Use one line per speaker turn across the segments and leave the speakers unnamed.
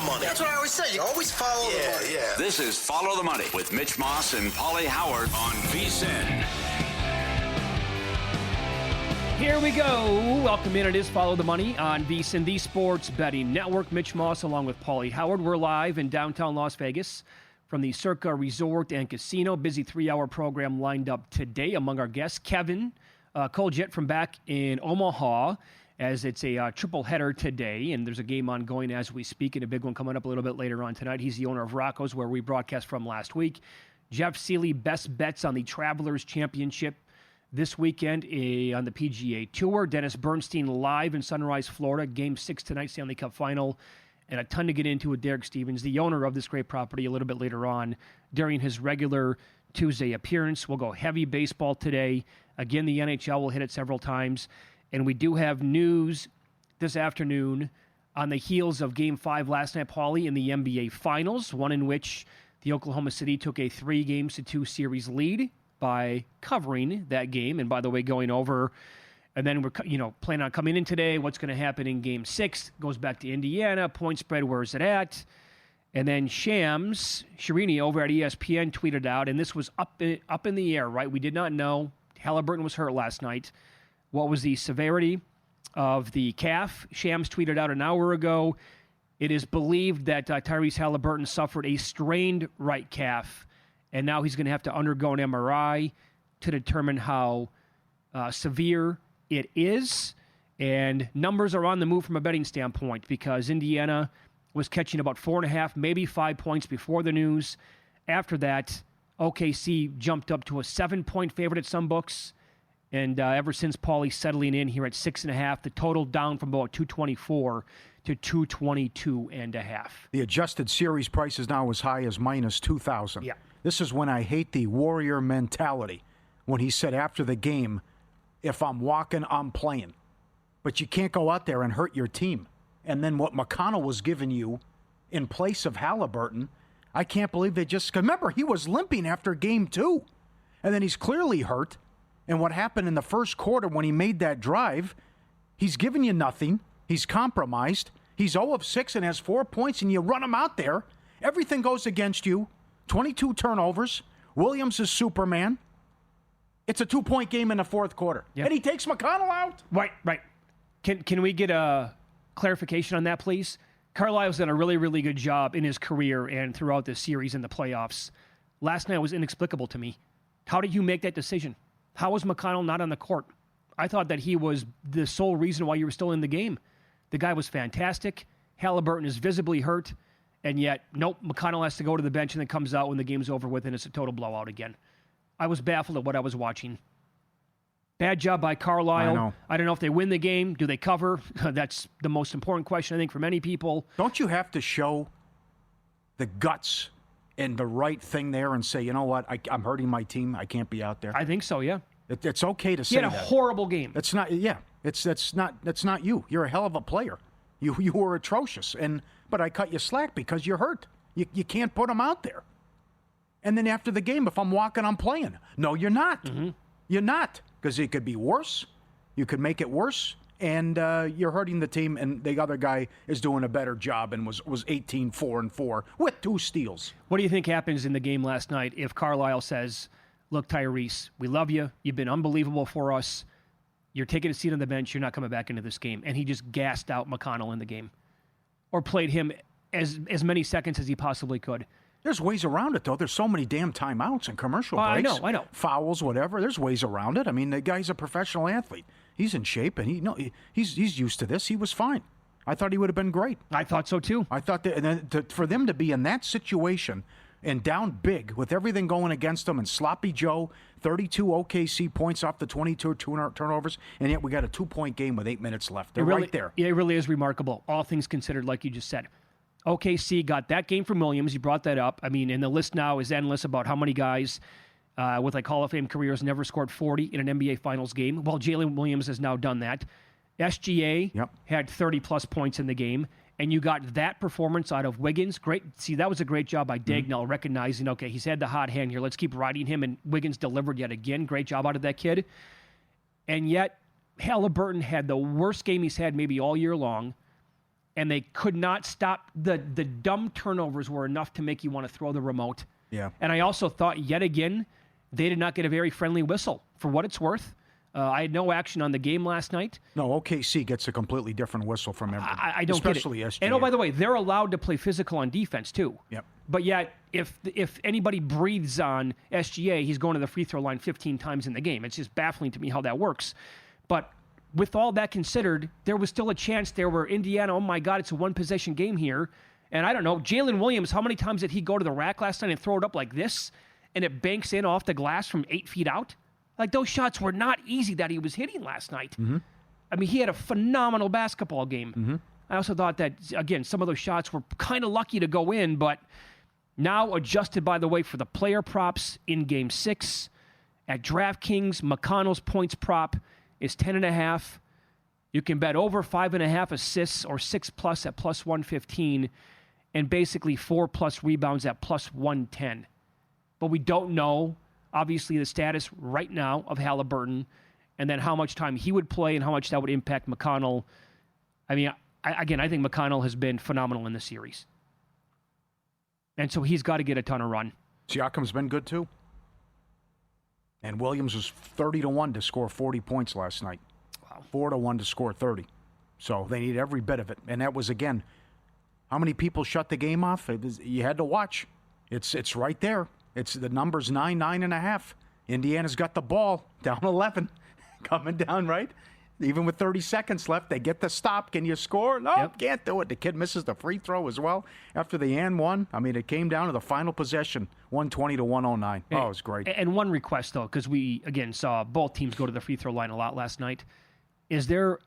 money.
That's what I always say. You always follow the money.
Yeah.
This is Follow the Money with Mitch Moss and Paulie Howard on VSiN.
Here we go. Welcome in. It is Follow the Money on VSiN, the Sports Betting Network. Mitch Moss along with Paulie Howard. We're live in downtown Las Vegas from the Circa Resort and Casino. Busy 3-hour program lined up today. Among our guests, Kevin Coljet from back in Omaha, as it's a triple header today, and there's a game ongoing as we speak, and a big one coming up a little bit later on tonight. He's the owner of Rocco's, where we broadcast from last week. Jeff Seeley, best bets on the Travelers Championship this weekend on the PGA Tour. Dennis Bernstein live in Sunrise, Florida. Game 6 tonight, Stanley Cup Final. And a ton to get into with Derek Stevens, the owner of this great property, a little bit later on during his regular Tuesday appearance. We'll go heavy baseball today. Again, the NHL will hit it several times. And we do have news this afternoon on the heels of Game 5 last night, Paulie, in the NBA Finals, one in which the Oklahoma City took a 3-2 series lead by covering that game, and by the way, going over, and then we're planning on coming in today. What's going to happen in Game 6? Goes back to Indiana. Point spread, where's it at? And then Shams Shirini over at ESPN tweeted out, and this was up in the air, right? We did not know. Halliburton was hurt last night. What was the severity of the calf? Shams tweeted out an hour ago. It is believed that Tyrese Halliburton suffered a strained right calf, and now he's going to have to undergo an MRI to determine how severe it is. And numbers are on the move from a betting standpoint, because Indiana was catching about 4.5, maybe 5 points before the news. After that, OKC jumped up to a 7-point favorite at some books. And ever since, Paulie settling in here at 6.5, the total down from about 224 to 222.5.
The adjusted series price is now as high as minus 2,000.
Yeah.
This is when I hate the Warrior mentality, when he said after the game, if I'm walking, I'm playing. But you can't go out there and hurt your team. And then what McConnell was giving you in place of Halliburton, I can't believe they just... Remember, he was limping after Game 2. And then he's clearly hurt. And what happened in the first quarter when he made that drive, he's giving you nothing. He's compromised. He's 0 of 6 and has 4 points, and you run him out there. Everything goes against you. 22 turnovers. Williams is Superman. It's a 2-point game in the fourth quarter. Yep. And he takes McConnell out?
Right. Can we get a clarification on that, please? Carlisle's done a really, really good job in his career and throughout this series in the playoffs. Last night was inexplicable to me. How did you make that decision? How was McConnell not on the court? I thought that he was the sole reason why you were still in the game. The guy was fantastic. Halliburton is visibly hurt. And yet, nope, McConnell has to go to the bench and then comes out when the game's over with, and it's a total blowout again. I was baffled at what I was watching. Bad job by Carlisle. I don't know if they win the game. Do they cover? That's the most important question, I think, for many people.
Don't you have to show the guts and the right thing there and say, you know what, I'm hurting my team. I can't be out there?
I think so, yeah.
It's okay to say that.
He had a horrible game.
That's not you. You're a hell of a player. You were atrocious. But I cut you slack because you're hurt. You can't put them out there. And then after the game, if I'm walking, I'm playing. No, you're not. Mm-hmm. You're not. Because it could be worse. You could make it worse. And you're hurting the team. And the other guy is doing a better job and was 18-4-4 with 2 steals.
What do you think happens in the game last night if Carlisle says, look, Tyrese, we love you. You've been unbelievable for us. You're taking a seat on the bench. You're not coming back into this game. And he just gassed out McConnell in the game. Or played him as many seconds as he possibly could.
There's ways around it, though. There's so many damn timeouts and commercial breaks.
I know.
Fouls, whatever. There's ways around it. I mean, the guy's a professional athlete. He's in shape, and he's used to this. He was fine. I thought he would have been great.
I thought so, too.
I thought that, and then for them to be in that situation and down big with everything going against them, and Sloppy Joe, 32 OKC points off the 22 turnovers, and yet we got a 2-point game with 8 minutes left. They're right there.
Yeah, it really is remarkable, all things considered, like you just said. OKC got that game from Williams. You brought that up. I mean, and the list now is endless about how many guys with like Hall of Fame careers never scored 40 in an NBA Finals game. Well, Jalen Williams has now done that. SGA had 30-plus points in the game, and you got that performance out of Wiggins. Great. See, that was a great job by Dagnall, recognizing, okay, he's had the hot hand here. Let's keep riding him, and Wiggins delivered yet again. Great job out of that kid. And yet, Halliburton had the worst game he's had maybe all year long. and they could not stop the dumb turnovers were enough to make you want to throw the remote.
Yeah.
And I also thought, yet again, they did not get a very friendly whistle. For what it's worth, I had no action on the game last night.
No, OKC gets a completely different whistle from everyone.
I don't
especially
get it.
SGA.
And, oh, by the way, they're allowed to play physical on defense, too.
Yep.
But yet, if anybody breathes on SGA, he's going to the free throw line 15 times in the game. It's just baffling to me how that works. But with all that considered, there was still a chance there where Indiana, oh my God, it's a one-possession game here. And I don't know, Jalen Williams, how many times did he go to the rack last night and throw it up like this, and it banks in off the glass from 8 feet out? Like, those shots were not easy that he was hitting last night.
Mm-hmm.
I mean, he had a phenomenal basketball game. Mm-hmm. I also thought that, again, some of those shots were kind of lucky to go in, but now adjusted, by the way, for the player props in Game 6. At DraftKings, McConnell's points prop is 10.5. You can bet over 5.5 assists or 6+ at plus 115, and basically 4+ rebounds at plus 110. But we don't know, obviously, the status right now of Halliburton, and then how much time he would play and how much that would impact McConnell. I mean, I think McConnell has been phenomenal in this series. And so he's got to get a ton of run.
Siakam's been good, too. And Williams was 30-1 to score 40 points last night. Wow. 4-1 to score 30. So they need every bit of it. And that was, again, how many people shut the game off? You had to watch. It's right there. It's the number's 9.5. Indiana's got the ball down 11, coming down, right? Even with 30 seconds left, they get the stop. Can you score? No, Can't do it. The kid misses the free throw as well after the and one. I mean, it came down to the final possession, 120 to 109. Oh, it was great.
And one request, though, because we, again, saw both teams go to the free throw line a lot last night. Is there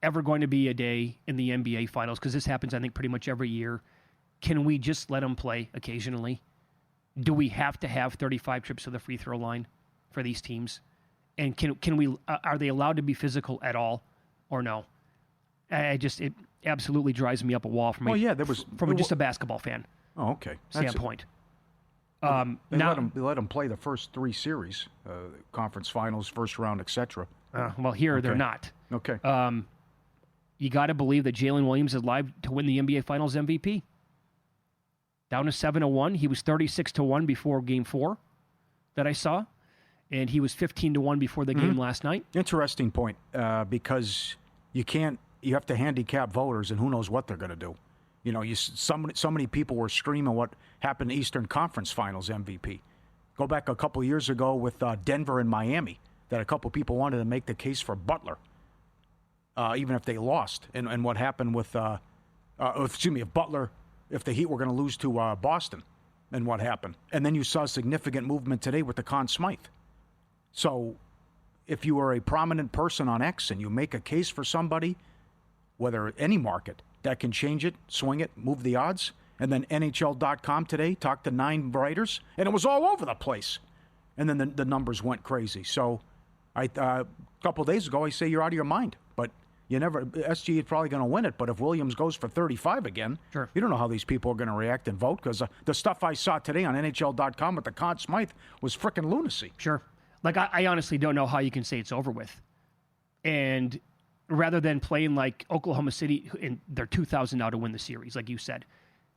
ever going to be a day in the NBA Finals, because this happens, I think, pretty much every year, can we just let them play occasionally? Do we have to have 35 trips to the free throw line for these teams? And can we? Are they allowed to be physical at all, or no? It absolutely drives me up a wall from just a basketball fan.
Oh, okay.
Standpoint.
They let them play the first 3 series, conference finals, first round, etc.
Well, here they're not.
Okay.
You got to believe that Jalen Williams is live to win the NBA Finals MVP. Down to 7-1. He was 36-1 before Game 4 that I saw. And he was 15-1 before the game last night. Interesting
point, because you have to handicap voters, and who knows what they're going to do. You know, so many people were screaming what happened in Eastern Conference Finals MVP. Go back a couple years ago with Denver and Miami, that a couple people wanted to make the case for Butler, even if they lost. And what happened with, if Butler, if the Heat were going to lose to Boston, and what happened. And then you saw significant movement today with the Conn Smythe. So if you are a prominent person on X and you make a case for somebody, whether any market, that can change it, swing it, move the odds. And then NHL.com today talked to 9 writers, and it was all over the place. And then the numbers went crazy. So a couple of days ago, I say you're out of your mind. But SG is probably going to win it. But if Williams goes for 35 again,
sure.
You don't know how these people are going to react and vote, because the stuff I saw today on NHL.com with the Conn Smythe was freaking lunacy.
Sure. Like, I honestly don't know how you can say it's over with. And rather than playing like Oklahoma City, and they're 2,000 now to win the series, like you said,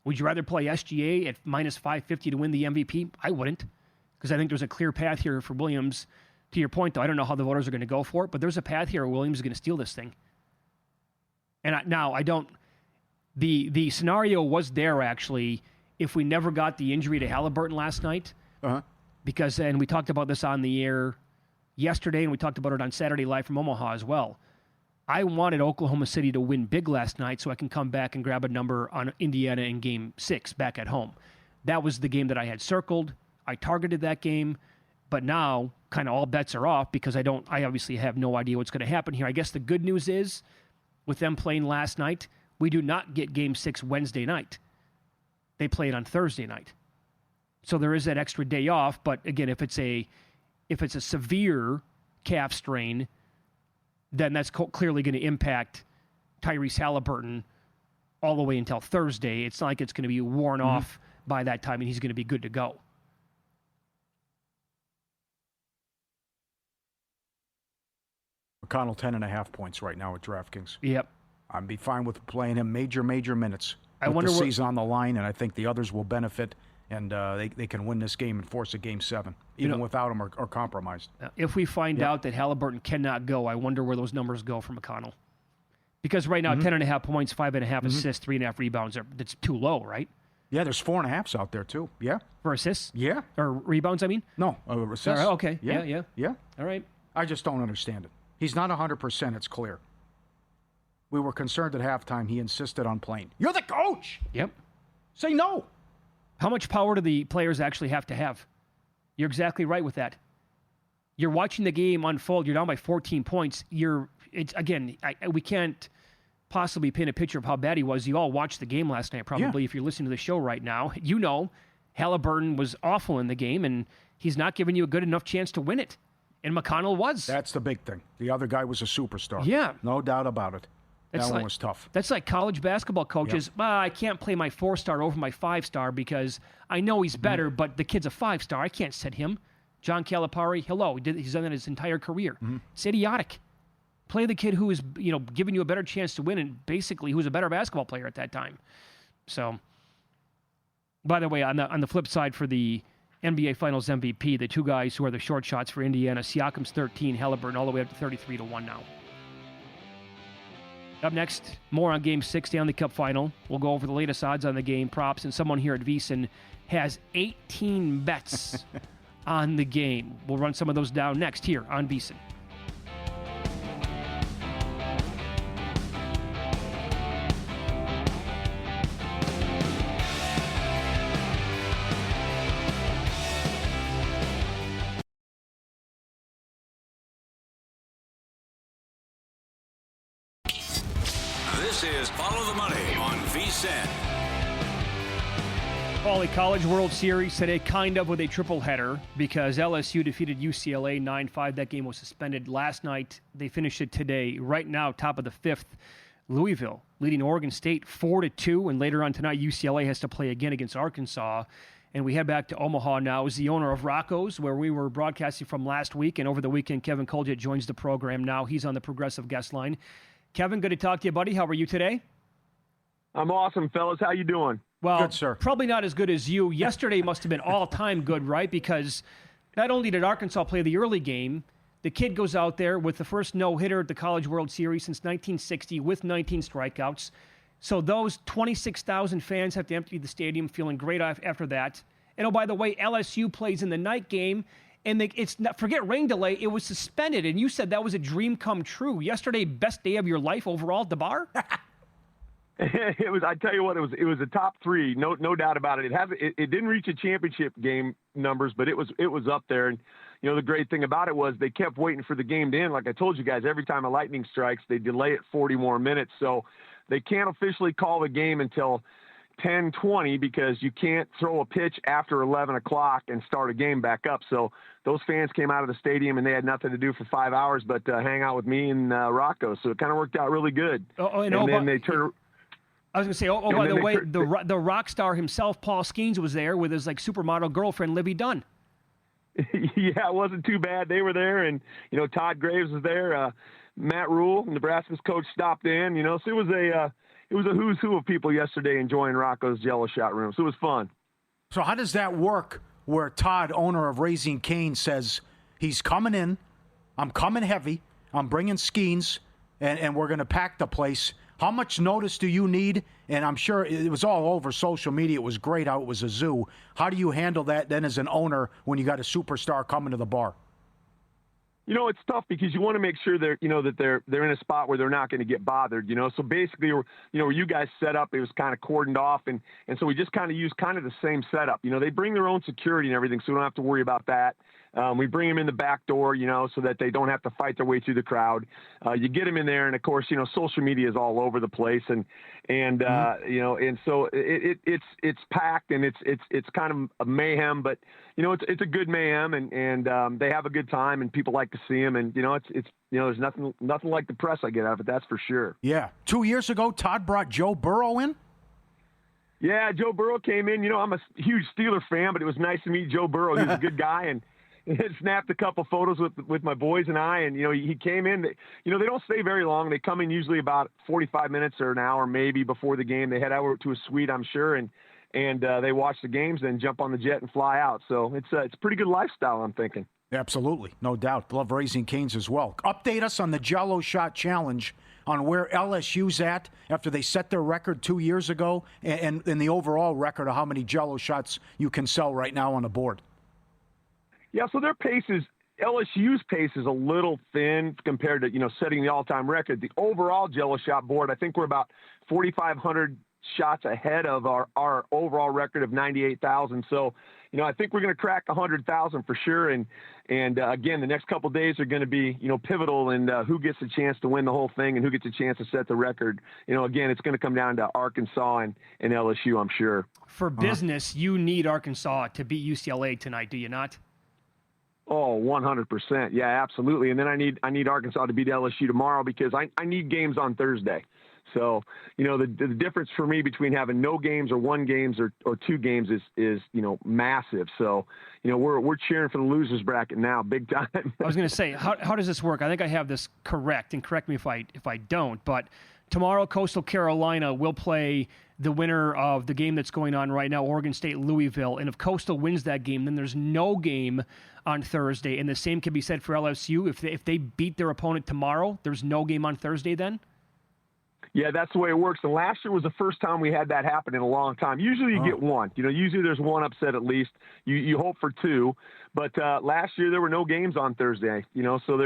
would you rather play SGA at minus 550 to win the MVP? I wouldn't, because I think there's a clear path here for Williams. To your point, though, I don't know how the voters are going to go for it, but there's a path here where Williams is going to steal this thing. And the scenario was there, actually, if we never got the injury to Halliburton last night.
Uh-huh.
Because, and we talked about this on the air yesterday, and we talked about it on Saturday Live from Omaha as well. I wanted Oklahoma City to win big last night so I can come back and grab a number on Indiana in Game 6 back at home. That was the game that I had circled. I targeted that game, but now kind of all bets are off because I obviously have no idea what's going to happen here. I guess the good news is, with them playing last night, we do not get Game 6 Wednesday night. They play it on Thursday night. So there is that extra day off, but again, if it's a severe calf strain, then that's clearly going to impact Tyrese Halliburton all the way until Thursday. It's not like it's going to be worn off by that time and he's going to be good to go.
McConnell 10.5 points right now at DraftKings.
Yep.
I'd be fine with playing him major minutes.
I
with
wonder
the
what-
season on the line, and I think the others will benefit, and they can win this game and force a Game 7, even without him or compromised.
If we find out that Halliburton cannot go, I wonder where those numbers go for McConnell. Because right now, 10.5 points, 5.5 assists, 3.5 rebounds. That's too low, right?
Yeah, there's 4.5s out there, too. Yeah.
For assists?
Yeah.
Or rebounds, I mean?
No, assists.
All right, okay. Yeah.
Yeah.
All right.
I just don't understand it. He's not 100%, it's clear. We were concerned at halftime. He insisted on playing. You're the coach!
Yep.
Say no!
How much power do the players actually have to have? You're exactly right with that. You're watching the game unfold. You're down by 14 points. We can't possibly paint a picture of how bad he was. You all watched the game last night, probably, if you're listening to the show right now. You know Halliburton was awful in the game, and he's not giving you a good enough chance to win it. And McConnell was.
That's the big thing. The other guy was a superstar.
Yeah.
No doubt about it.
That's
that one
like-
was tough.
That's like college basketball coaches. I can't play my 4-star over my 5-star because I know he's better, but the kid's a 5-star. I can't sit him. John Calipari, he's done that his entire career. It's idiotic. Play the kid who is, giving you a better chance to win, and basically who's a better basketball player at that time. So, by the way, on the flip side for the NBA Finals MVP, the two guys who are the short shots for Indiana, Siakam's 13, Halliburton all the way up to 33-1 now. Up next, more on Game 6 Stanley Cup Final. We'll go over the latest odds on the game, props, and someone here at VSiN has 18 bets on the game. We'll run some of those down next here on VSiN.
This is Follow the Money on VSiN.
Paulie, College World Series today, kind of with a triple header because LSU defeated UCLA 9-5. That game was suspended last night. They finished it today. Right now, top of the fifth, Louisville leading Oregon State 4-2, and later on tonight, UCLA has to play again against Arkansas. And we head back to Omaha now as the owner of Rocco's, where we were broadcasting from last week. And over the weekend, Kevin Colgett joins the program now. He's on the Progressive guest line. Kevin, good to talk to you, buddy. How are you today?
I'm awesome, fellas. How you doing?
Well,
Good, sir.
Probably not as good as you. Yesterday must have been all-time good, right? Because not only did Arkansas play the early game, the kid goes out there with the first no-hitter at the College World Series since 1960 with 19 strikeouts. So those 26,000 fans have to empty the stadium feeling great after that. And, oh, by the way, LSU plays in the night game, and forget rain delay, it was suspended. And you said that was a dream come true. Yesterday, best day of your life overall at the bar?
It was. I tell you what, it was a top three, no doubt about it. It didn't reach a championship game numbers, but it was up there. And the great thing about it was they kept waiting for the game to end. Like I told you guys, every time a lightning strikes, they delay it 40 more minutes. So they can't officially call the game until 10:20 because you can't throw a pitch after 11 o'clock and start a game back up. So those fans came out of the stadium and they had nothing to do for 5 hours but hang out with me and Rocco. So it kind of worked out really good. They turned.
I was going to say, by the way, the rock star himself, Paul Skeens, was there with his supermodel girlfriend, Livy Dunn.
Yeah, it wasn't too bad. They were there, and Todd Graves was there. Matt Rule, Nebraska's coach, stopped in. So it was a who's who of people yesterday enjoying Rocco's Jello Shot Room. So it was fun.
So how does that work where Todd, owner of Raising Cane, says he's coming in, I'm coming heavy, I'm bringing Skeens, and we're going to pack the place? How much notice do you need? And I'm sure it was all over social media. It was great how it was a zoo. How do you handle that then as an owner when you got a superstar coming to the bar?
It's tough because you want to make sure that they're in a spot where they're not going to get bothered. So basically, where you guys set up, it was kind of cordoned off, and so we just kind of use kind of the same setup. They bring their own security and everything, so we don't have to worry about that. We bring them in the back door, so that they don't have to fight their way through the crowd. You get them in there, and of course, social media is all over the place, and so it's packed and it's kind of a mayhem, but it's a good mayhem, and they have a good time, and people like to see them, and there's nothing like the press I get out of it, that's for sure.
Yeah, 2 years ago, Todd brought Joe Burrow in.
Yeah, Joe Burrow came in. I'm a huge Steeler fan, but it was nice to meet Joe Burrow. He's a good guy, and snapped a couple photos with my boys and I, and he came in. They don't stay very long. They come in usually about 45 minutes or an hour maybe before the game. They head over to a suite, I'm sure, and they watch the games, then jump on the jet and fly out. So it's a pretty good lifestyle, I'm thinking.
Absolutely, no doubt. Love Raising Cane's as well. Update us on the Jell-O Shot Challenge, on where LSU's at after they set their record 2 years ago, and the overall record of how many Jell-O shots you can sell right now on the board.
Yeah, so LSU's pace is a little thin compared to, setting the all-time record. The overall Jell-O shot board, I think we're about 4,500 shots ahead of our overall record of 98,000. So, I think we're going to crack 100,000 for sure. And again, the next couple of days are going to be, pivotal in who gets a chance to win the whole thing and who gets a chance to set the record. Again, it's going to come down to Arkansas and LSU, I'm sure.
For business, you need Arkansas to beat UCLA tonight, do you not?
Oh, 100%. Yeah, absolutely. And then I need Arkansas to beat LSU tomorrow because I need games on Thursday. So, the difference for me between having no games or one games or two games is massive. So, we're cheering for the losers bracket now, big time.
I was going to say, how does this work? I think I have this correct, and correct me if I don't, but tomorrow Coastal Carolina will play the winner of the game that's going on right now, Oregon State Louisville. And if Coastal wins that game, then there's no game on Thursday. And the same can be said for LSU. If they beat their opponent tomorrow, there's no game on Thursday then?
Yeah, that's the way it works. And last year was the first time we had that happen in a long time. Usually you get one. Usually there's one upset at least. You hope for two. But last year there were no games on Thursday. So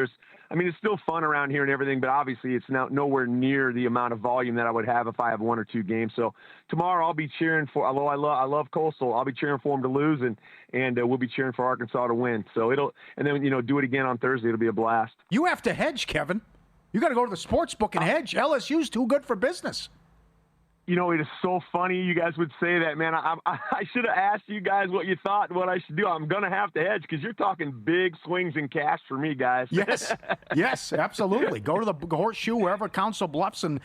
it's still fun around here and everything, but obviously it's now nowhere near the amount of volume that I would have if I have one or two games. So tomorrow I'll be cheering for, although I love Coastal, I'll be cheering for them to lose, and we'll be cheering for Arkansas to win. So and then do it again on Thursday. It'll be a blast.
You have to hedge, Kevin. You got to go to the sports book and hedge. LSU's too good for business.
It is so funny you guys would say that, man. I should have asked you guys what you thought and what I should do. I'm going to have to hedge because you're talking big swings in cash for me, guys.
Yes, absolutely. Go to the Horseshoe, wherever Council Bluffs, and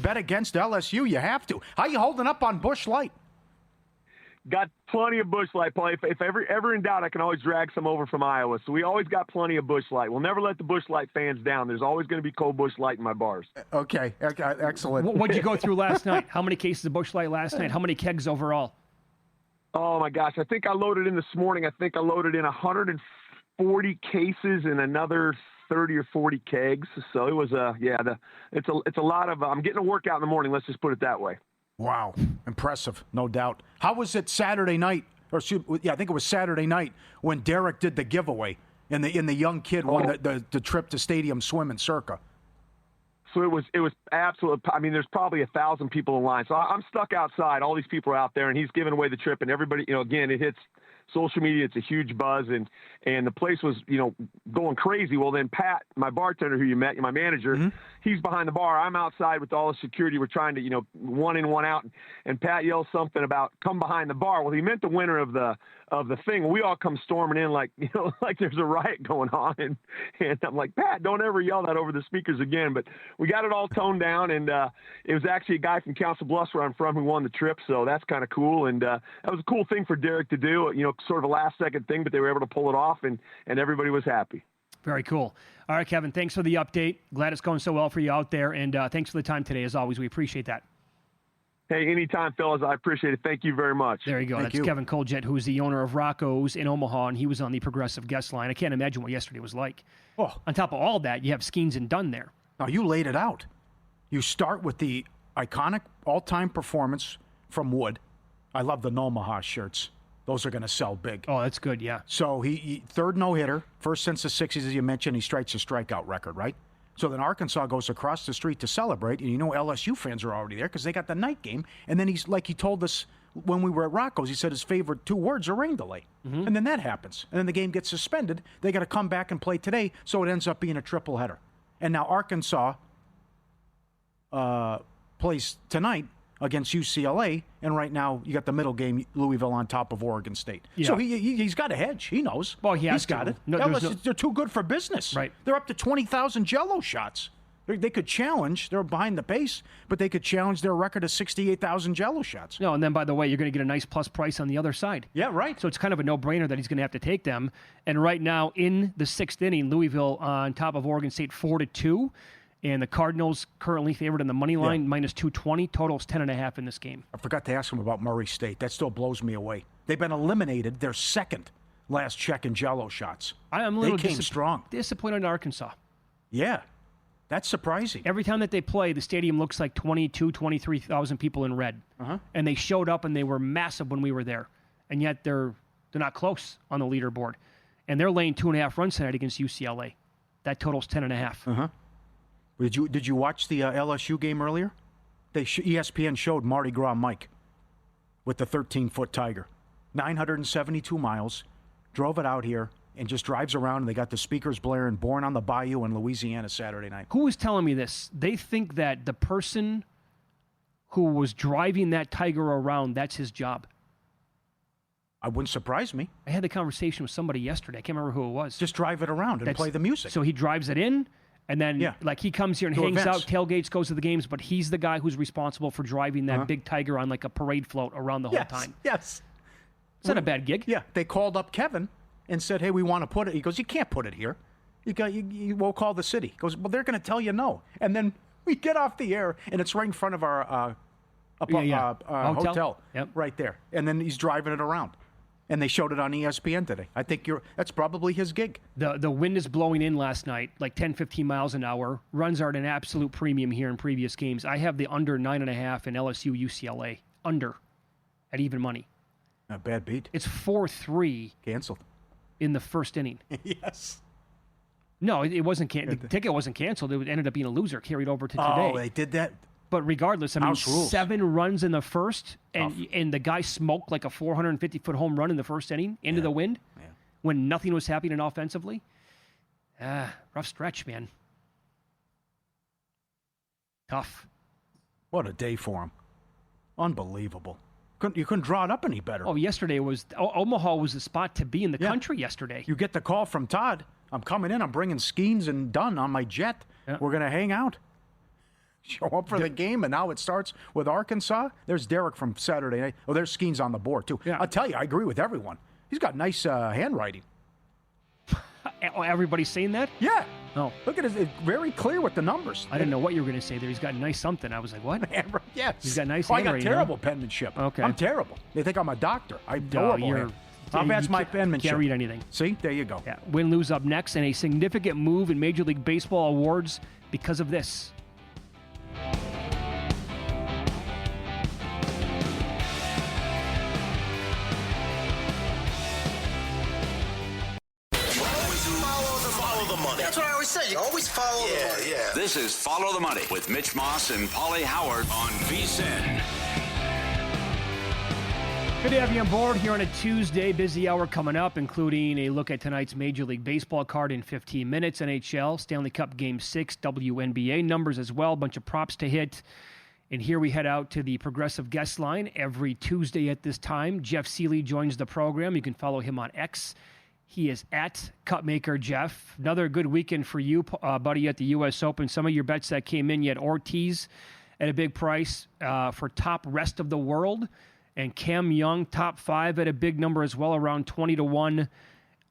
bet against LSU. You have to. How you holding up on Busch Light?
Got plenty of Busch Light, Paul. If ever in doubt, I can always drag some over from Iowa. So we always got plenty of Busch Light. We'll never let the Busch Light fans down. There's always going to be cold Busch Light in my bars.
Okay, excellent.
What did you go through last night? How many cases of Busch Light last night? How many kegs overall?
Oh, my gosh. I think I loaded in this morning. I think I loaded in 140 cases and another 30 or 40 kegs. So it was, it's a lot of, I'm getting a workout in the morning. Let's just put it that way.
Wow. Impressive, no doubt. How was it Saturday night? I think it was Saturday night when Derek did the giveaway and the young kid won the trip to Stadium Swim in Circa.
So it was absolute. I mean, there's probably 1,000 people in line. So I'm stuck outside. All these people are out there, and he's giving away the trip. And everybody, again, it hits social media. It's a huge buzz, and the place was, going crazy. Well, then Pat, my bartender who you met, my manager, he's behind the bar. I'm outside with all the security. We're trying to, one in, one out. And Pat yells something about come behind the bar. Well, he meant the winner of the thing. We all come storming in like there's a riot going on. And I'm like, Pat, don't ever yell that over the speakers again. But we got it all toned down, and it was actually a guy from Council Bluffs where I'm from who won the trip. So that's kind of cool. And that was a cool thing for Derek to do, sort of a last second thing, but they were able to pull it off, and everybody was happy.
Very cool. All right, Kevin, thanks for the update. Glad it's going so well for you out there. And thanks for the time today. As always, we appreciate that.
Hey, anytime, fellas. I appreciate it. Thank you very much.
There you go. That's Kevin Coljet, who's the owner of Rocco's in Omaha, and he was on the Progressive Guest Line. I can't imagine what yesterday was like. Oh. On top of all that, you have Skeens and Dunn there.
Now, you laid it out. You start with the iconic all-time performance from Wood. I love the Omaha shirts. Those are going to sell big.
Oh, that's good, yeah.
So he third no-hitter, first since the 60s, as you mentioned. He strikes a strikeout record, right? So then Arkansas goes across the street to celebrate, and LSU fans are already there because they got the night game. And then he's like he told us when we were at Rocco's, he said his favorite 2 words are rain delay. And then that happens. And then the game gets suspended. They got to come back and play today, so it ends up being a triple header. And now Arkansas plays tonight against UCLA, and right now you got the middle game, Louisville on top of Oregon State. Yeah. So he's got a hedge. He knows.
Well, he's
got it. They're too good for business.
Right.
They're up to 20,000 Jell-O shots. They could challenge. They're behind the pace, but they could challenge their record of 68,000 Jello shots.
No, and then, by the way, you're going to get a nice plus price on the other side.
Yeah, right.
So it's kind of a no-brainer that he's going to have to take them. And right now, in the sixth inning, Louisville on top of Oregon State 4-2. And the Cardinals currently favored in the money line, minus 220. Total's 10.5 in this game.
I forgot to ask him about Murray State. That still blows me away. They've been eliminated. They're second last check in Jello shots.
I'm a little
they came strong.
Disappointed in Arkansas.
Yeah. That's surprising.
Every time that they play, the stadium looks like 22, 23,000 people in red. And they showed up, and they were massive when we were there. And yet they're not close on the leaderboard. And they're laying 2.5 runs tonight against UCLA. That total's 10.5.
Did you watch the LSU game earlier? ESPN showed Mardi Gras Mike with the 13-foot Tiger. 972 miles, drove it out here, and just drives around, and they got the speakers blaring, Born on the Bayou in Louisiana Saturday night.
Who was telling me this? They think that the person who was driving that Tiger around, that's his job.
I wouldn't surprise me.
I had the conversation with somebody yesterday. I can't remember who it was.
Just drive it around and play the music.
So he drives it in, and then like he comes here and hangs out, tailgates, goes to the games, but he's the guy who's responsible for driving that big Tiger on like a parade float around the whole time.
Yes.
It's not a bad gig.
Yeah. They called up Kevin and said, hey, we want to put it. He goes, you can't put it here. We'll call the city. He goes, well, they're going to tell you no. And then we get off the air, and it's right in front of our hotel right there. And then he's driving it around. And they showed it on ESPN today. I think that's probably his gig.
The wind is blowing in last night, like 10, 15 miles an hour. Runs are at an absolute premium here in previous games. I have the under 9.5 in LSU UCLA. Under at even money.
Not bad beat.
It's 4-3.
Canceled.
In the first inning.
Yes.
No, it wasn't. The ticket wasn't canceled. It ended up being a loser. Carried over to today.
Oh, they did that?
But regardless, I mean, 7 runs in the first, and the guy smoked like a 450-foot home run in the first inning into the wind when nothing was happening offensively. Rough stretch, man. Tough.
What a day for him. Unbelievable. You couldn't draw it up any better.
Oh, yesterday Omaha was the spot to be in the country yesterday.
You get the call from Todd. I'm coming in. I'm bringing Skeens and Dunn on my jet. Yeah. We're going to hang out. Show up for the game, and now it starts with Arkansas. There's Derek from Saturday night. Oh, there's Skeens on the board, too. Yeah. I'll tell you, I agree with everyone. He's got nice handwriting.
Everybody's saying that?
Yeah.
No.
Look at it. It's very clear with the numbers.
I didn't know what you were going to say there. He's got nice something. I was like, what?
Yes.
He's got nice handwriting.
I got terrible penmanship.
Okay.
I'm terrible. They think I'm a doctor. I'm horrible. How bad's my penmanship?
Can't read anything.
See? There you go.
Yeah. Win-lose up next, and a significant move in Major League Baseball awards because of this.
That's what I always say. You always follow the money.
Yeah. This is Follow the Money with Mitch Moss and Paulie Howard on VSiN.
Good to have you on board here on a Tuesday. Busy hour coming up, including a look at tonight's Major League Baseball card in 15 minutes. NHL, Stanley Cup Game 6, WNBA numbers as well. A bunch of props to hit. And here we head out to the Progressive Guest Line every Tuesday at this time. Jeff Seeley joins the program. You can follow him on X. He is at Cupmaker Jeff. Another good weekend for you, buddy, at the U.S. Open. Some of your bets that came in, you had Ortiz at a big price for top rest of the world. And Cam Young, top 5 at a big number as well, around 20-1.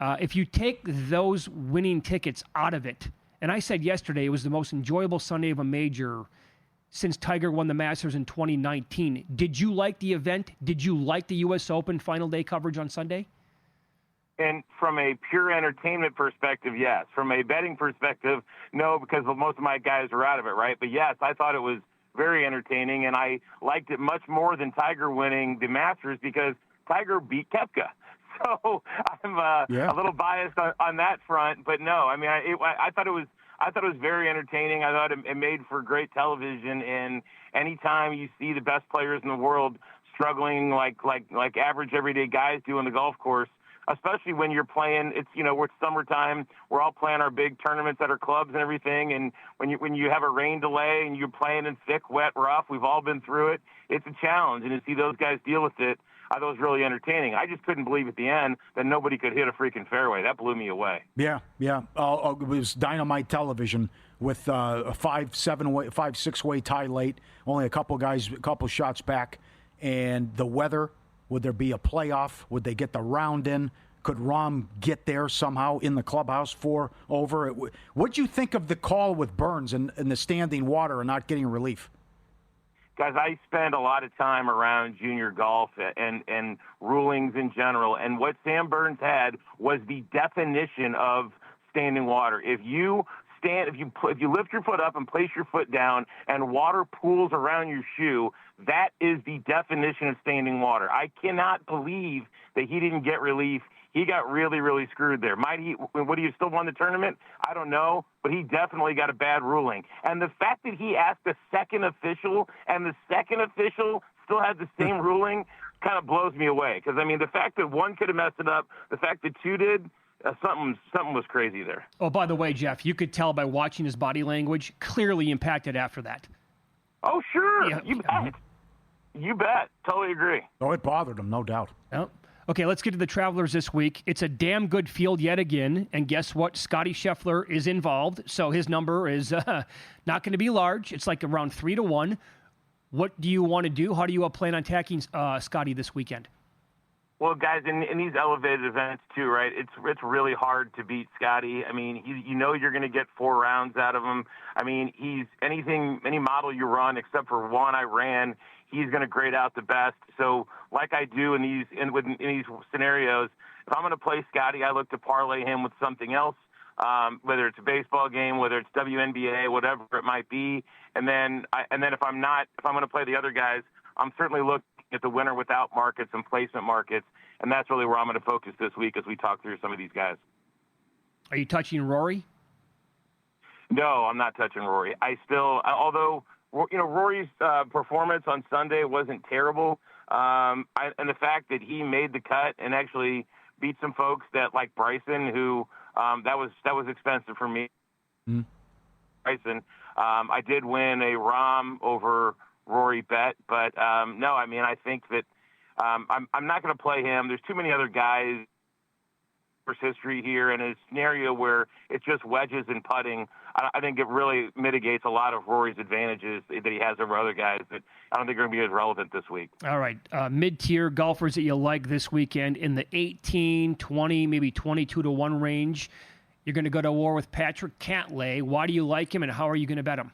If you take those winning tickets out of it, and I said yesterday it was the most enjoyable Sunday of a major since Tiger won the Masters in 2019. Did you like the event? Did you like the U.S. Open final day coverage on Sunday?
And from a pure entertainment perspective, yes. From a betting perspective, no, because most of my guys are out of it, right? But yes, I thought it was very entertaining, and I liked it much more than Tiger winning the Masters because Tiger beat Koepka. So I'm a little biased on that front, but no, I mean, I thought it was very entertaining. I thought it made for great television, and anytime you see the best players in the world struggling like average everyday guys do on the golf course, especially when you're playing, it's summertime. We're all playing our big tournaments at our clubs and everything. And when you have a rain delay and you're playing in thick, wet, rough, we've all been through it. It's a challenge. And to see those guys deal with it, I thought it was really entertaining. I just couldn't believe at the end that nobody could hit a freaking fairway. That blew me away.
Yeah. It was dynamite television with a 5-6 tie late, only a couple shots back, and the weather. Would there be a playoff? Would they get the round in? Could Rahm get there somehow in the clubhouse for over? What'd you think of the call with Burns and the standing water and not getting relief?
Guys, I spend a lot of time around junior golf and rulings in general, and what Sam Burns had was the definition of standing water. If you lift your foot up and place your foot down and water pools around your shoe, that is the definition of standing water. I cannot believe that he didn't get relief. He got really, really screwed there. Would he have still won the tournament? I don't know, but he definitely got a bad ruling. And the fact that he asked the second official and the second official still had the same ruling kind of blows me away. Because, I mean, the fact that one could have messed it up, the fact that two did, something was crazy there.
Oh, by the way, Jeff, you could tell by watching his body language, clearly impacted after that.
Oh, sure.
Yeah.
You bet. You bet. Totally agree.
Oh, it bothered him, no doubt.
Oh. Okay, let's get to the Travelers this week. It's a damn good field yet again, and guess what? Scotty Scheffler is involved, so his number is not going to be large. It's like around 3-1. What do you want to do? How do you plan on attacking Scotty this weekend?
Well, guys, in these elevated events too, right? It's really hard to beat Scotty. I mean, you're going to get 4 rounds out of him. I mean, he's any model you run except for one I ran, he's going to grade out the best. So, like I do in these scenarios, if I'm going to play Scotty, I look to parlay him with something else, whether it's a baseball game, whether it's WNBA, whatever it might be. And then if I'm going to play the other guys, I'm certainly looking at the winner without markets and placement markets, and that's really where I'm going to focus this week as we talk through some of these guys.
Are you touching Rory?
No, I'm not touching Rory. Although Rory's performance on Sunday wasn't terrible, and the fact that he made the cut and actually beat some folks that like Bryson, who that was expensive for me. Mm. Bryson, I did win a Rahm over Rory bet, but no, I mean, I think that I'm not going to play him. There's too many other guys history here, and a scenario where it's just wedges and putting, I think it really mitigates a lot of Rory's advantages that he has over other guys that I don't think are going to be as relevant this week.
All right, mid-tier golfers that you like this weekend in the 18, 20, maybe 22-1 range. You're going to go to war with Patrick Cantlay. Why do you like him, and how are you going to bet him?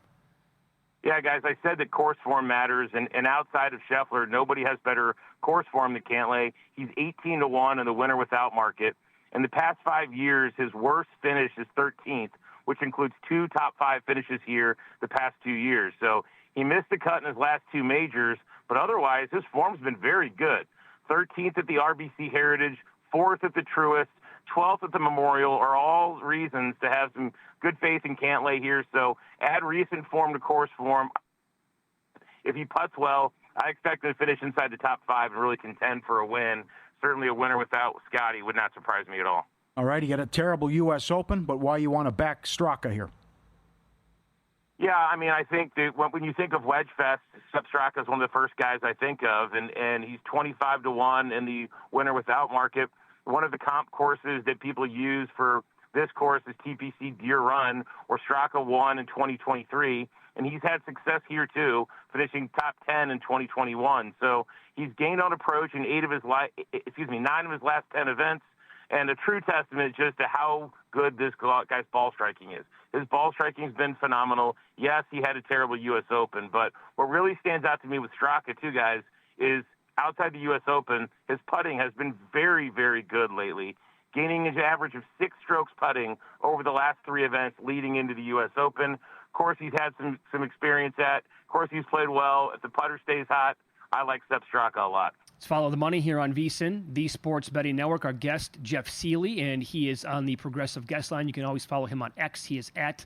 Yeah, guys, I said that course form matters, and outside of Scheffler, nobody has better course form than Cantlay. He's 18-1 in the winner without market. In the past 5 years, his worst finish is 13th, which includes 2 top 5 finishes here the past 2 years. So he missed the cut in his last 2 majors, but otherwise his form's been very good. 13th at the RBC Heritage, 4th at the Truist, 12th at the Memorial are all reasons to have some good faith in Cantlay here. So add recent form to course form. If he putts well, I expect him to finish inside the top 5 and really contend for a win. Certainly a winner without Scotty would not surprise me at all.
All right, you got a terrible U.S. Open, but why you want to back Straka here?
Yeah, I mean, I think that when you think of Wedge Fest, Sepp Straka is one of the first guys I think of, and he's 25-1 in the winner without market. One of the comp courses that people use for this course is TPC Deer Run, where Straka won in 2023, and he's had success here too, finishing top 10 in 2021. So he's gained on approach in 9 of his last 10 events, and a true testament just to how good this guy's ball striking is. His ball striking has been phenomenal. Yes, he had a terrible U.S. Open, but what really stands out to me with Straka too, guys, is outside the U.S. Open, his putting has been very, very good lately, gaining an average of 6 strokes putting over the last 3 events leading into the U.S. Open. Of course, he's had some experience at. Of course, he's played well. If the putter stays hot, I like Sepp Straka a lot.
Let's follow the money here on VSiN, the Sports Betting Network. Our guest, Jeff Seeley, and he is on the Progressive Guest Line. You can always follow him on X. He is at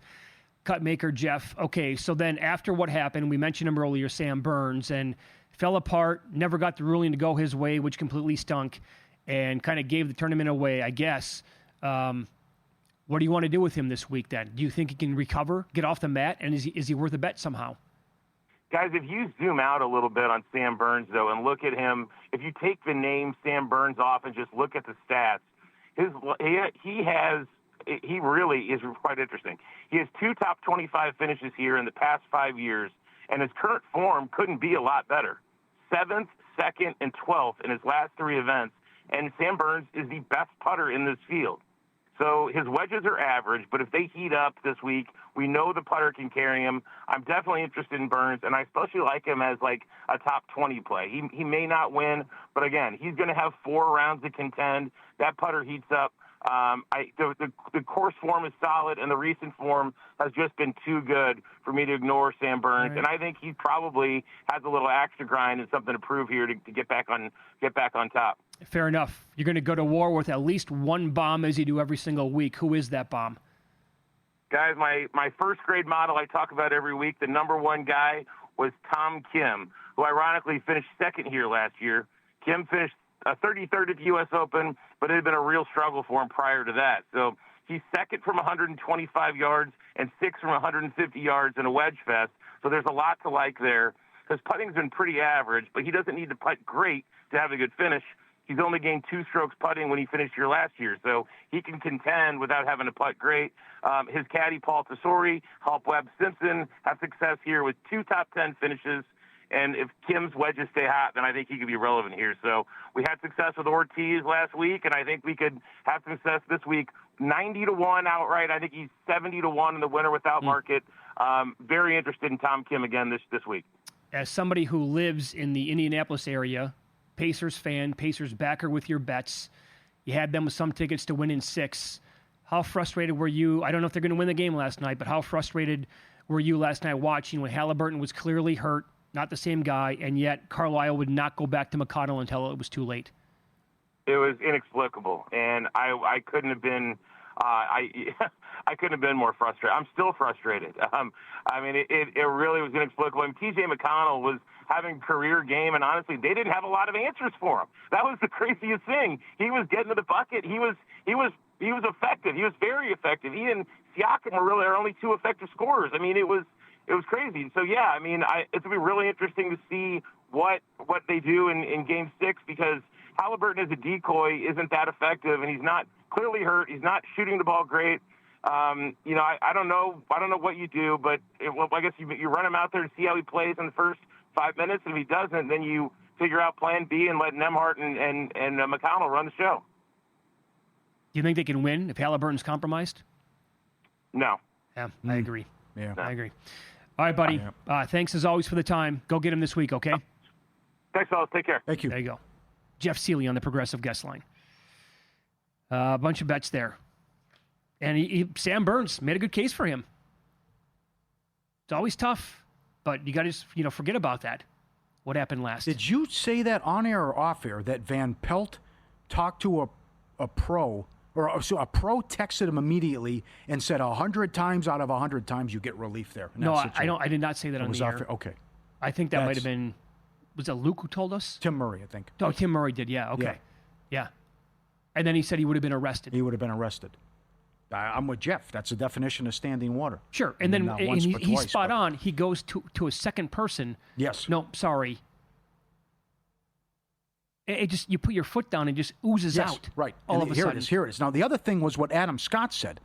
Cutmaker Jeff. Okay, so then after what happened, we mentioned him earlier, Sam Burns, and fell apart, never got the ruling to go his way, which completely stunk, and kind of gave the tournament away, I guess. What do you want to do with him this week then? Do you think he can recover, get off the mat, and is he worth a bet somehow?
Guys, if you zoom out a little bit on Sam Burns, though, and look at him, if you take the name Sam Burns off and just look at the stats, he has he really is quite interesting. He has 2 top 25 finishes here in the past 5 years, and his current form couldn't be a lot better. 7th, 2nd, and 12th in his last 3 events, and Sam Burns is the best putter in this field. So his wedges are average, but if they heat up this week, we know the putter can carry him. I'm definitely interested in Burns, and I especially like him as like a top 20 play. He may not win, but again, he's going to have 4 rounds to contend. That putter heats up. The course form is solid, and the recent form has just been too good for me to ignore Sam Burns. Right. And I think he probably has a little axe to grind and something to prove here to get back on top.
Fair enough. You're going to go to war with at least one bomb, as you do every single week. Who is that bomb?
Guys, my first grade model I talk about every week, the number 1 guy was Tom Kim, who ironically finished 2nd here last year. Kim finished 33rd at the U.S. Open, but it had been a real struggle for him prior to that. So he's 2nd from 125 yards and 6th from 150 yards in a wedge fest. So there's a lot to like there. His putting's been pretty average, but he doesn't need to putt great to have a good finish. He's only gained 2 strokes putting when he finished here last year, so he can contend without having to putt great. His caddy, Paul Tesori, helped Webb Simpson have success here with 2 top 10 finishes. And if Kim's wedges stay hot, then I think he could be relevant here. So we had success with Ortiz last week, and I think we could have success this week. 90-1 outright. I think he's 70-1 in the winner without market. Very interested in Tom Kim again this week.
As somebody who lives in the Indianapolis area, Pacers fan, Pacers backer with your bets, you had them with some tickets to win in 6. How frustrated were you? I don't know if they're going to win the game last night, but how frustrated were you last night watching when Halliburton was clearly hurt, not the same guy, and yet Carlisle would not go back to McConnell until it was too late?
It was inexplicable, and I couldn't have been I couldn't have been more frustrated. I'm still frustrated. I mean, it really was inexplicable. I mean, T.J. McConnell was having a career game, and honestly, they didn't have a lot of answers for him. That was the craziest thing. He was getting to the bucket. He was effective. He was very effective. He and Siakam were really our only 2 effective scorers. I mean, it was crazy. So yeah, I mean, it's gonna be really interesting to see what they do in Game 6, because Halliburton as a decoy isn't that effective, and he's not clearly hurt. He's not shooting the ball great. I don't know what you do, but I guess you run him out there and see how he plays in the first 5 minutes, and if he doesn't, then you figure out plan B and let Nembhard and McConnell run the show.
Do you think they can win if Halliburton's compromised?
No.
Yeah, I agree.
Yeah,
I agree. All right, buddy. Thanks as always for the time. Go get him this week, okay?
Thanks, fellas. Take care.
Thank you.
There you go. Jeff Seeley on the Progressive Guest Line. A bunch of bets there. And Sam Burns made a good case for him. It's always tough, but you got to forget about that. What happened last?
Did you say that on air or off air that Van Pelt talked to a pro, or so a pro texted him immediately and said 100 times out of 100 times you get relief there?
No, I did not say that on the air.
Okay.
I think that might have been, was it Luke who told us?
Tim Murray, I think.
Oh, Tim Murray did, yeah, okay. Yeah. And then he said he would have been arrested.
He would have been arrested. I'm with Jeff. That's the definition of standing water.
Sure. And then he's spot on. He goes to a second person.
Yes.
No, sorry. It just, you put your foot down and just oozes out.
Right.
All of a sudden.
Here it is. Now, the other thing was what Adam Scott said.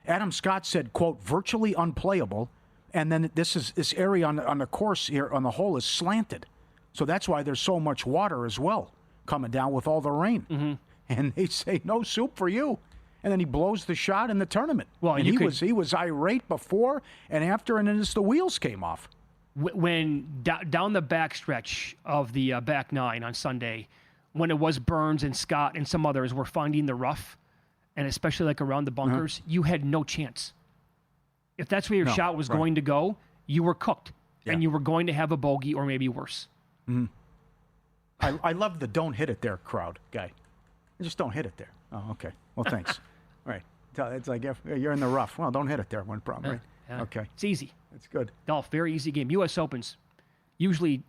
Adam Scott said, quote, virtually unplayable. And then this area on the course here on the hole is slanted. So that's why there's so much water as well coming down with all the rain. Mm-hmm. And they say, no soup for you. And then he blows the shot in the tournament. Well, and he was irate before and after, and then just the wheels came off.
When down the backstretch of the back nine on Sunday, when it was Burns and Scott and some others were finding the rough, and especially like around the bunkers, you had no chance. If that's where your shot was going to go, you were cooked, and you were going to have a bogey or maybe worse.
Mm-hmm. I love the don't hit it there crowd guy. Just don't hit it there. Oh, okay. Well, thanks. All right. It's like if you're in the rough. Well, don't hit it there. One problem, right?
Yeah.
Okay.
It's easy.
It's good.
Golf, very easy game. U.S. Opens usually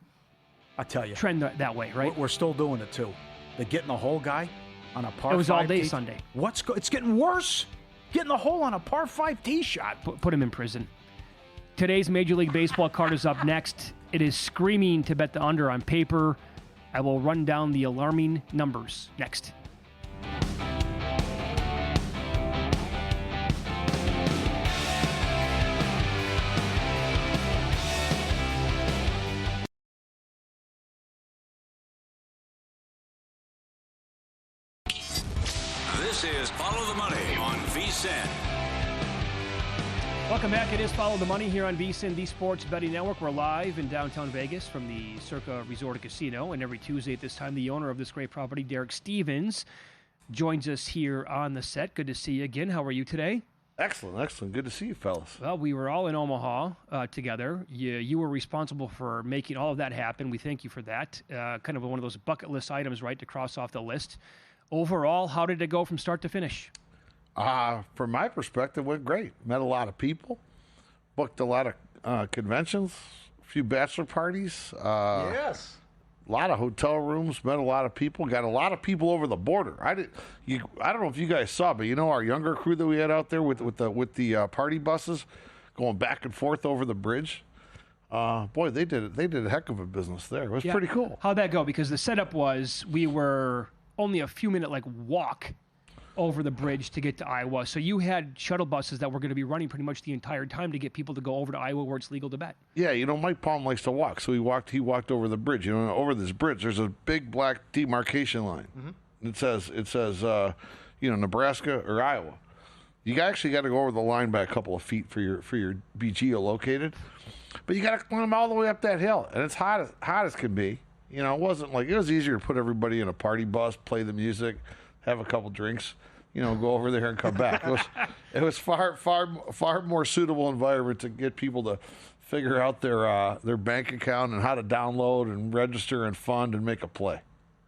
I'll tell you.
trend that way, right?
We're still doing it, too. The getting the hole guy on a par 5
It was all day
tee.
Sunday.
It's getting worse. Getting the hole on a par 5 tee shot.
Put him in prison. Today's Major League Baseball card is up next. It is screaming to bet the under on paper. I will run down the alarming numbers next.
This is Follow the Money on VSiN.
Welcome back. It is Follow the Money here on VSiN, the Sports Betting Network. We're live in downtown Vegas from the Circa Resort and Casino. And every Tuesday at this time, the owner of this great property, Derek Stevens, joins us here on the set. Good to see you again. How are you today?
Excellent. Good to see you, fellas.
Well, we were all in Omaha together. You were responsible for making all of that happen. We thank you for that. Kind of one of those bucket list items, right, to cross off the list. Overall, how did it go from start to finish?
From my perspective, went great. Met a lot of people, booked a lot of conventions, a few bachelor parties.
Yes.
A lot of hotel rooms. Met a lot of people. Got a lot of people over the border. I don't know if you guys saw, but our younger crew that we had out there with the party buses going back and forth over the bridge. Boy, they did a heck of a business there. It was pretty cool.
How'd that go? Because the setup was we were only a few minute walk over the bridge to get to Iowa. So you had shuttle buses that were going to be running pretty much the entire time to get people to go over to Iowa where it's legal to bet.
Yeah, Mike Palm likes to walk, so he walked over the bridge. Over this bridge, there's a big black demarcation line. Mm-hmm. It says Nebraska or Iowa. You actually got to go over the line by a couple of feet for your be geolocated, but you got to climb all the way up that hill, and it's hot as can be. It wasn't it was easier to put everybody in a party bus, play the music, have a couple drinks, go over there and come back. It was far more suitable environment to get people to figure out their bank account and how to download and register and fund and make a play.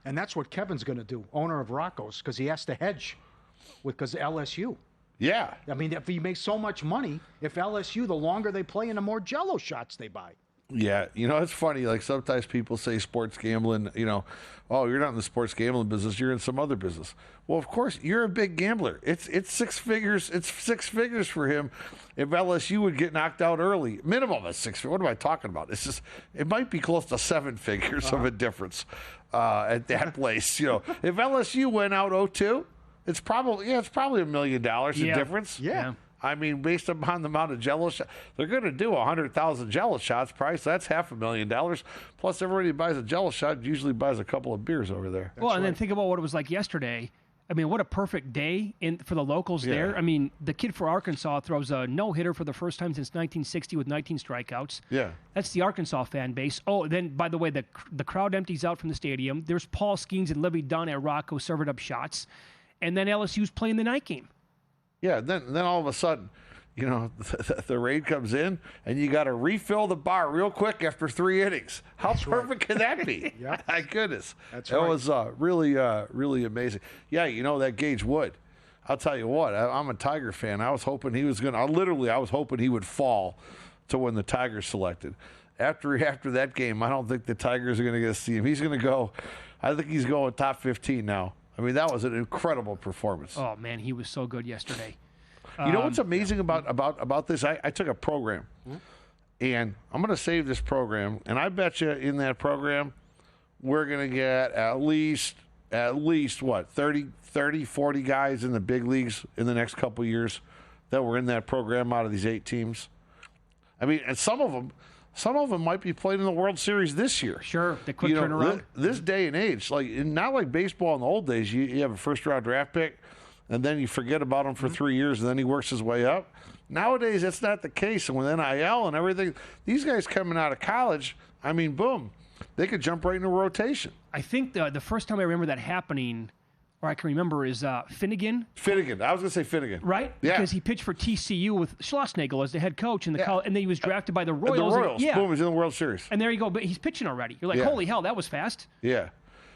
And that's what Kevin's going to do, owner of Rocco's, because he has to hedge because LSU.
Yeah.
I mean, if he makes so much money, if LSU, the longer they play and the more Jell-O shots they buy.
Yeah, it's funny. Sometimes people say sports gambling, oh, you're not in the sports gambling business, you're in some other business. Well, of course, you're a big gambler. It's six figures. It's six figures for him if LSU would get knocked out early. Minimum of 6 figures. What am I talking about? It might be close to 7 figures of a difference at that place. If LSU went out 0-2, it's probably $1 million in difference.
Yeah.
I mean, based upon the amount of Jell-O shots, they're going to do 100,000 Jell-O shots price. That's $500,000. Plus, everybody who buys a Jell-O shot usually buys a couple of beers over there.
And then think about what it was like yesterday. I mean, what a perfect day for the locals there. I mean, the kid for Arkansas throws a no-hitter for the first time since 1960 with 19 strikeouts.
Yeah.
That's the Arkansas fan base. Oh, then, by the way, the crowd empties out from the stadium. There's Paul Skeens and Livy Dunn at Rocco serving up shots. And then LSU's playing the night game.
Yeah, then all of a sudden, the raid comes in, and you got to refill the bar real quick after 3 innings. How perfect can that be?
Yeah.
My goodness.
That's
right. It was really amazing. Yeah, that Gage Wood. I'll tell you what, I'm a Tiger fan. I was hoping he was going to – I was hoping he would fall to when the Tigers selected. After that game, I don't think the Tigers are going to get to see him. He's going to go – I think he's going top 15 now. I mean, that was an incredible performance.
Oh, man, he was so good yesterday.
You know what's amazing about this? I took a program, and I'm going to save this program, and I bet you in that program we're going to get at least what, 30, 40 guys in the big leagues in the next couple of years that were in that program out of these 8 teams. I mean, and some of them might be playing in the World Series this year.
Sure, the quick turnaround.
This day and age, not like baseball in the old days, you have a first-round draft pick, and then you forget about him for 3 years, and then he works his way up. Nowadays, that's not the case. And with NIL and everything, these guys coming out of college, I mean, boom, they could jump right into rotation.
I think the first time I remember that happening, or I can remember, is Finnegan.
Finnegan. I was going to say Finnegan.
Right?
Yeah.
Because he pitched for TCU with Schlossnagel as the head coach, and and then he was drafted by the Royals.
The Royals. Boom, he's in the World Series.
And there you go. But he's pitching already. You're like, holy hell, that was fast.
Yeah.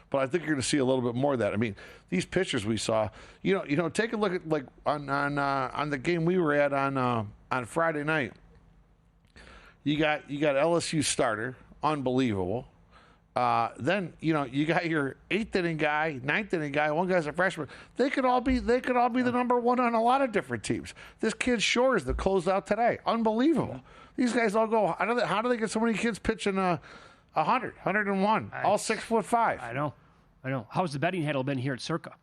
But I think you're going to see a little bit more of that. I mean, these pitchers we saw, take a look at on the game we were at on Friday night. You got LSU starter, unbelievable. Then you got your 8th inning guy, 9th inning guy. One guy's a freshman. They could all be the number one on a lot of different teams. This kid Shores that closed out today, unbelievable. These guys all go. How do they get so many kids pitching 100, 101, all 6'5"?
I know. How's the betting handle been here at Circa?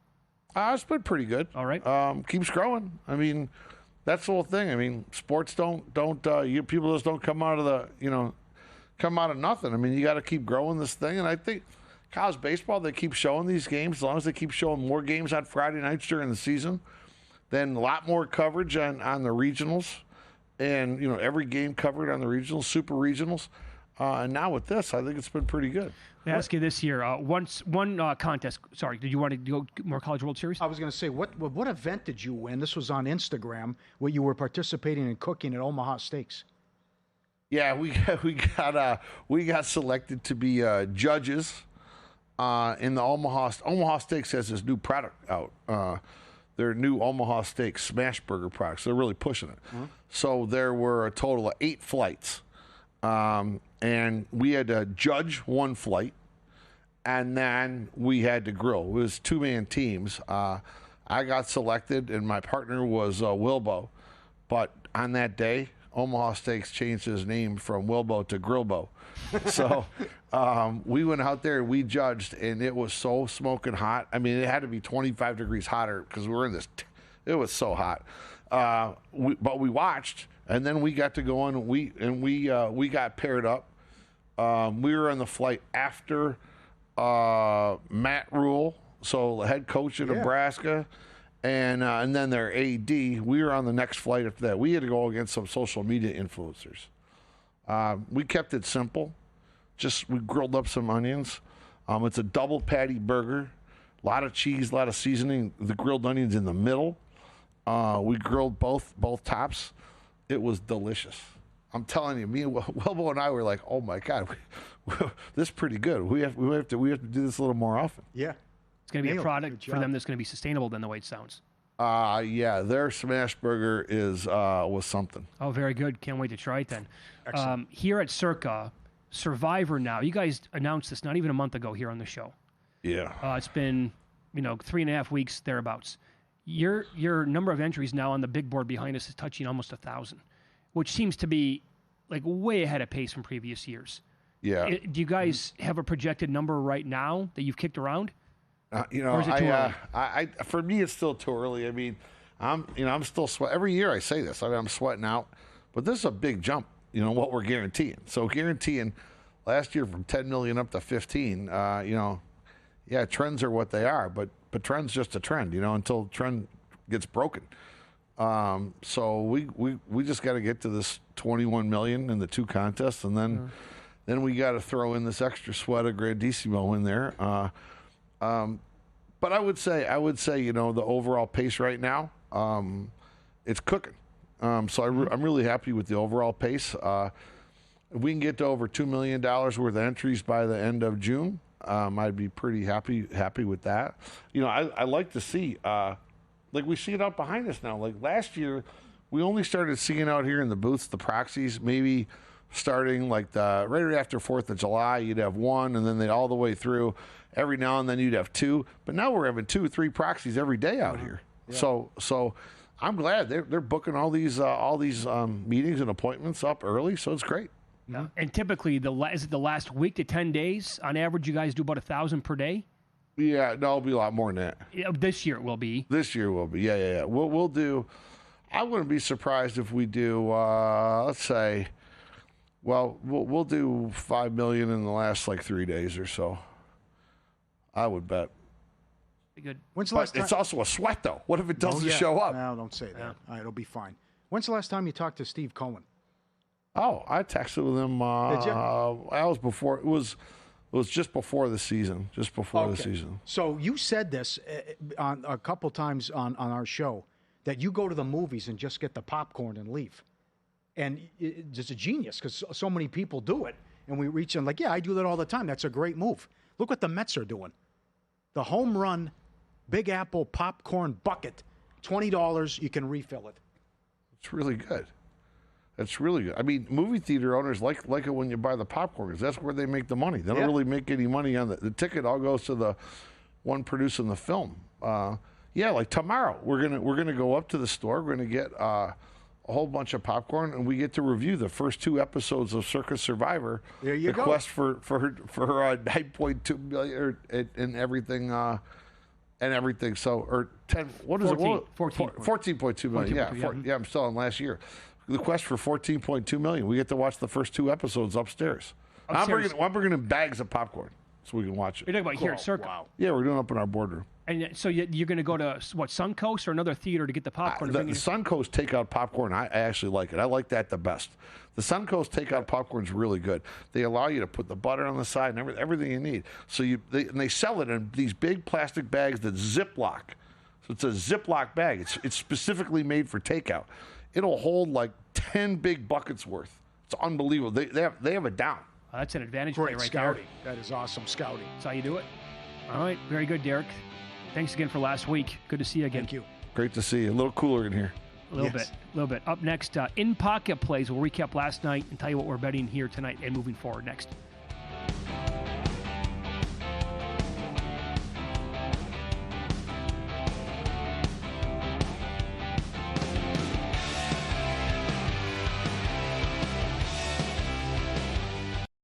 It's been pretty good.
All right.
Keeps growing. I mean, that's the whole thing. I mean, sports don't people just don't come out of nothing. I mean, you got to keep growing this thing, and I think college baseball, they keep showing these games. As long as they keep showing more games on Friday nights during the season, then a lot more coverage on the regionals. And, every game covered on the regionals, super regionals. And now with this, I think it's been pretty good.
Let me ask you this year. One contest. Sorry, did you want to go more College World Series?
I was going to say, what event did you win? This was on Instagram, where you were participating in cooking at Omaha Steaks.
Yeah, we got selected to be judges in the Omaha Steaks has this new product out. Their new Omaha Steaks Smash Burger products. They're really pushing it. Mm-hmm. So there were a total of 8 flights. And we had to judge one flight, and then we had to grill. It was 2-man teams. I got selected, and my partner was Wilbo. But on that day, Omaha Steaks changed his name from Wilbo to Grillbo. So we went out there and we judged, and it was so smoking hot. I mean, it had to be 25 degrees hotter because we were in this. It was so hot. But we watched, and then we got to go on. We got paired up. We were on the flight after Matt Rule, so the head coach of Nebraska, and then their AD. We were on the next flight after that. We had to go against some social media influencers. We kept it simple. We grilled up some onions. It's a double patty burger, a lot of cheese, a lot of seasoning. The grilled onions in the middle. We grilled both tops. It was delicious. I'm telling you, me and Wilbo and I were like, "Oh my God, this is pretty good. We have to do this a little more often."
Yeah,
it's going to be a product for them that's going to be sustainable. Then the way it sounds.
Yeah, their smash burger was something.
Oh, very good. Can't wait to try it then. Here at Circa, Survivor now. You guys announced this not even a month ago here on the show.
Yeah.
It's been 3.5 weeks thereabouts. Your number of entries now on the big board behind us is touching almost 1,000, which seems to be like way ahead of pace from previous years.
Yeah.
Do you guys have a projected number right now that you've kicked around?
Or is it too early? For me, it's still too early. I mean, I'm still sweating. Every year I say this. I'm sweating out, but this is a big jump. What we're guaranteeing. So guaranteeing last year from 10 million up to 15. Trends are what they are, but trend's just a trend. Until trend gets broken. So we just got to get to this 21 million in the 2 contests, and then we got to throw in this extra sweat of Grandissimo in there. But I would say, the overall pace right now, it's cooking. So I'm really happy with the overall pace. If we can get to over $2 million worth of entries by the end of June, I'd be pretty happy with that. I like to see, like we see it out behind us now. Like last year, we only started seeing out here in the booths, the proxies, maybe starting like right after 4th of July, you'd have 1, and then they'd all the way through. Every now and then you'd have 2, but now we're having 2 or 3 proxies every day out here. Yeah. So I'm glad they're booking all these meetings and appointments up early. So it's great.
Yeah. And typically, is it the last week to 10 days? On average, you guys do about 1,000 per day?
Yeah, no, it'll be a lot more than that.
Yeah, this year it will be.
Yeah. We'll do. I wouldn't be surprised if we do. Let's say, we'll do 5 million in the last 3 days or so. I would bet.
Good.
When's the last time?
It's also a sweat, though. What if it doesn't show up?
No, don't say that. All right, it'll be fine. When's the last time you talked to Steve Cohen?
Oh, I texted with him.
Did you?
I was before. It was just before the season. Just before the season.
So you said this on a couple times on our show, that you go to the movies and just get the popcorn and leave. And it's a genius because so many people do it. And we reach in I do that all the time. That's a great move. Look what the Mets are doing. The home run, Big Apple popcorn bucket, $20, you can refill it.
It's really good. That's really good. I mean, movie theater owners like it when you buy the popcorn because that's where they make the money. They don't really make any money on the ticket. All goes to the one producing the film. Like tomorrow, we're gonna go up to the store. We're gonna get a whole bunch of popcorn, and we get to review the first 2 episodes of Circus Survivor.
There you go.
Quest for 9.2 million and everything. And everything. So, or 10. What is
14,
it?
14.2
million. Yeah, I'm still on last year. The quest for 14.2 million. We get to watch the first 2 episodes upstairs. I'm bringing in bags of popcorn. so we can watch it.
You're talking about here at
Oh,
Circa.
wow.
Yeah, we're doing it up in our boardroom.
And so you're going to go to, what, Suncoast or another theater to get the popcorn?
The Suncoast takeout popcorn, I actually like it. I like that the best. The Suncoast takeout popcorn is really good. They allow you to put the butter on the side and everything you need. So they sell it in these big plastic bags that Ziploc. So it's a Ziploc bag. It's specifically made for takeout. It'll hold like 10 big buckets worth. It's unbelievable. They have it down.
That's an advantage
Great
play right
scouting. That is awesome scouting.
That's how you do it. All right. Very good, Derek. Thanks again for last week. Good to see you again.
Thank you.
Great to see you. A little cooler in here.
A little bit. Up next, in pocket plays. We'll recap last night and tell you what we're betting here tonight and moving forward next.